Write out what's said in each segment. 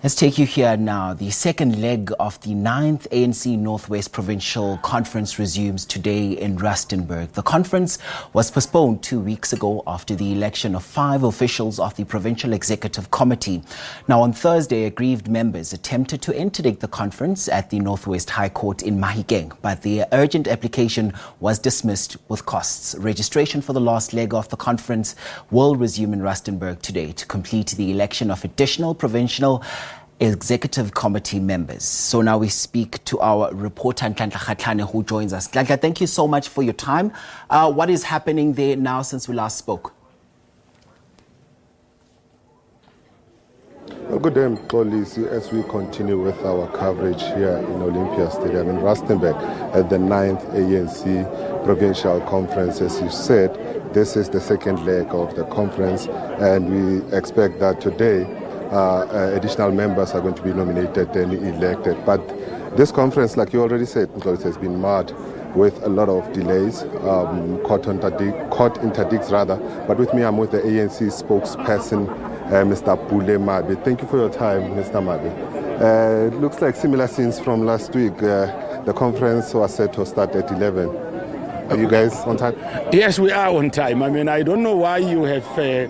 Let's take you here now. The second leg of the 9th ANC Northwest Provincial Conference resumes today in Rustenburg. The conference was postponed 2 weeks ago after the election of 5 officials of the Provincial Executive Committee. Now, on Thursday, aggrieved members attempted to interdict the conference at the Northwest High Court in Mahikeng, but the urgent application was dismissed with costs. Registration for the last leg of the conference will resume in Rustenburg today to complete the election of additional provincial Executive Committee members. So now we speak to our reporter Nhlanhla Kgatlana, who joins us. Nhlanhla, thank you so much for your time. What is happening there now since we last spoke? Well, good day, Mxolisi, as we continue with our coverage here in Olympia Stadium in Rustenburg at the 9th ANC Provincial Conference. As you said, this is the second leg of the conference, and we expect that today additional members are going to be nominated and elected. But this conference, like you already said, has been marred with a lot of delays, court interdicts rather. But with me, I'm with the ANC spokesperson, Mr. Pule Mabe. Thank you for your time, Mr. Mabe. It looks like similar scenes from last week. The conference was set to start at 11. Are you guys on time? Yes, we are on time. I mean, I don't know why you have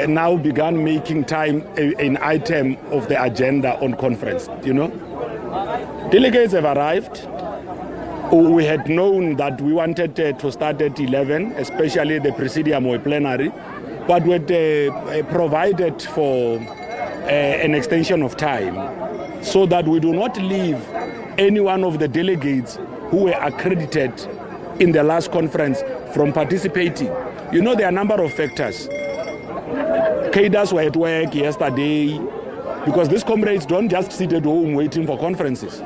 now began making time an item of the agenda on conference, you know. Delegates have arrived. We had known that we wanted to start at 11, especially the presidium or plenary, but we had provided for an extension of time so that we do not leave any one of the delegates who were accredited in the last conference from participating. You know, there are a number of factors. Cadres were at work yesterday because these comrades don't just sit at home waiting for conferences.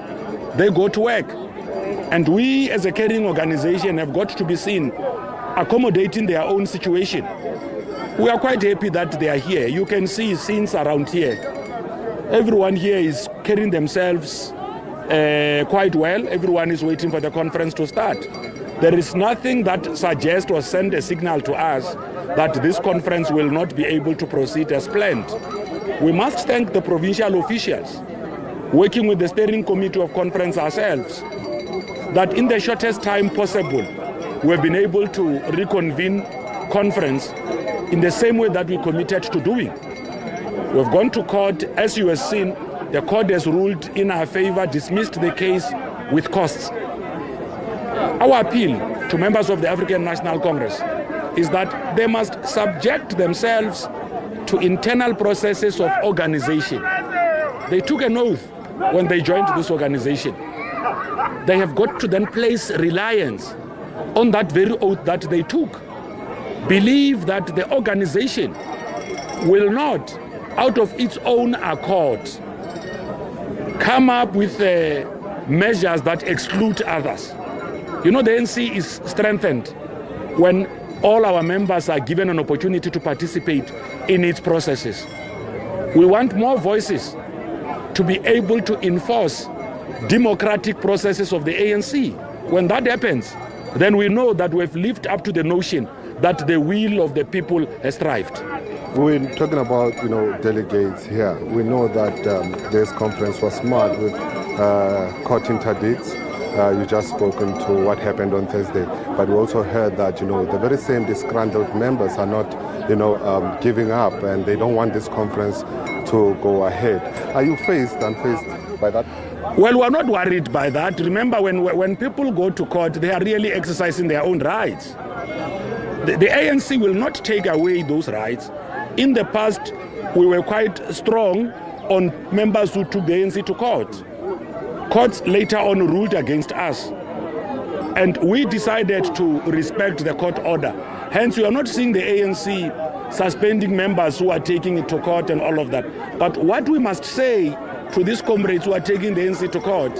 They go to work. And we as a carrying organization have got to be seen accommodating their own situation. We are quite happy that they are here. You can see scenes around here. Everyone here is carrying themselves quite well. Everyone is waiting for the conference to start. There is nothing that suggests or sends a signal to us that this conference will not be able to proceed as planned. We must thank the provincial officials, working with the steering committee of conference ourselves, that in the shortest time possible, we've been able to reconvene conference in the same way that we committed to doing. We've gone to court. As you have seen, the court has ruled in our favor, dismissed the case with costs. Our appeal to members of the African National Congress is that they must subject themselves to internal processes of organization. They took an oath when they joined this organization. They have got to then place reliance on that very oath that they took. Believe that the organization will not, out of its own accord, come up with measures that exclude others. You know, the ANC is strengthened when all our members are given an opportunity to participate in its processes. We want more voices to be able to enforce democratic processes of the ANC. When that happens, then we know that we've lived up to the notion that the will of the people has thrived. We're talking about, delegates here. We know that this conference was marred with court interdicts. You just spoken to what happened on Thursday, but we also heard that, the very same disgruntled members are not, giving up, and they don't want this conference to go ahead. Are you unfazed by that? Well, we're not worried by that. Remember, when people go to court, they are really exercising their own rights. The ANC will not take away those rights. In the past, we were quite strong on members who took the ANC to court. Courts later on ruled against us, and we decided to respect the court order. Hence, we are not seeing the ANC suspending members who are taking it to court and all of that. But what we must say to these comrades who are taking the ANC to court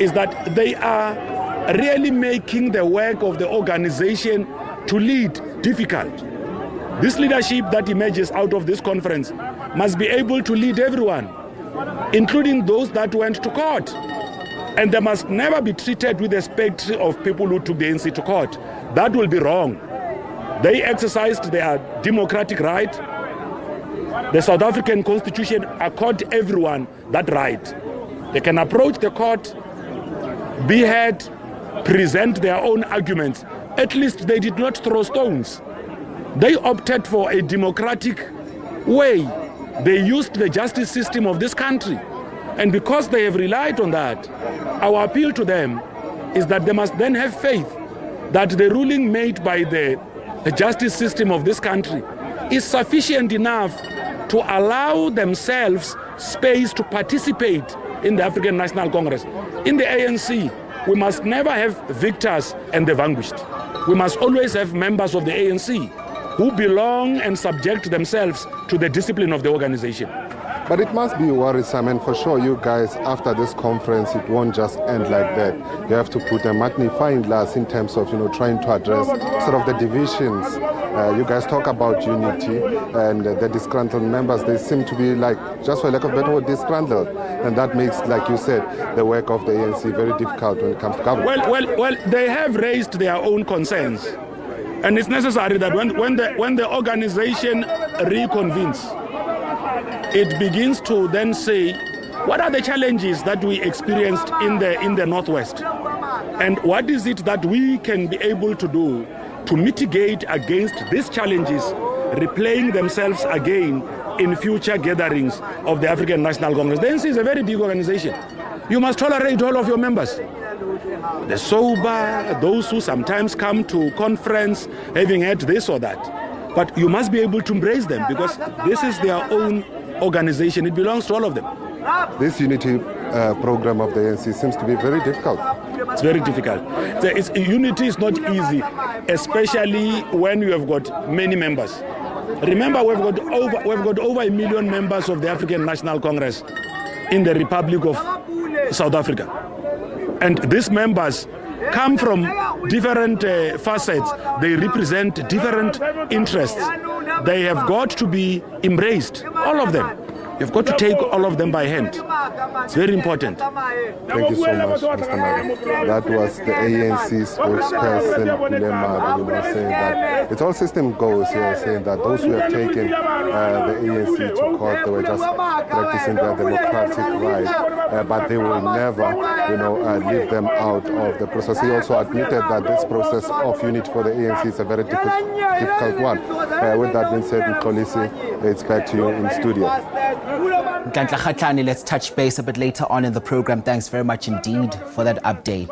is that they are really making the work of the organization to lead difficult. This leadership that emerges out of this conference must be able to lead everyone, including those that went to court. And they must never be treated with respect of people who took the ANC to court. That will be wrong. They exercised their democratic right. The South African Constitution accords everyone that right. They can approach the court, be heard, present their own arguments. At least they did not throw stones. They opted for a democratic way. They used the justice system of this country. And because they have relied on that, our appeal to them is that they must then have faith that the ruling made by the justice system of this country is sufficient enough to allow themselves space to participate in the African National Congress. In the ANC, we must never have victors and the vanquished. We must always have members of the ANC who belong and subject themselves to the discipline of the organization. But it must be worrisome, and for sure you guys, after this conference, it won't just end like that. You have to put a magnifying glass in terms of, trying to address sort of the divisions. You guys talk about unity, and the disgruntled members, they seem to be like, just for lack of a better word, disgruntled. And that makes, like you said, the work of the ANC very difficult when it comes to government. Well, they have raised their own concerns. And it's necessary that when the organization reconvenes, it begins to then say, what are the challenges that we experienced in the Northwest? And what is it that we can be able to do to mitigate against these challenges, replaying themselves again in future gatherings of the African National Congress? The ANC is a very big organization. You must tolerate all of your members. The sober, those who sometimes come to conference having had this or that. But you must be able to embrace them because this is their own organization. It belongs to all of them. This unity program of the ANC seems to be very difficult. It's very difficult. Unity is not easy, especially when you have got many members. Remember, we've got over 1 million members of the African National Congress in the Republic of South Africa. And these members come from different facets. They represent different interests. They have got to be embraced, all of them. You've got to take all of them by hand. It's very important. Thank you so much, Mr. Mabe. That was the ANC spokesperson, Pule Mabe, saying that it's all system goes here, saying that those who have taken the ANC to court, they were just practicing their democratic right, but they will never, leave them out of the process. He also admitted that this process of unity for the ANC is a very difficult one. With that being said, Mkolisi, it's back to you in studio. Let's touch base a bit later on in the program. Thanks very much indeed for that update.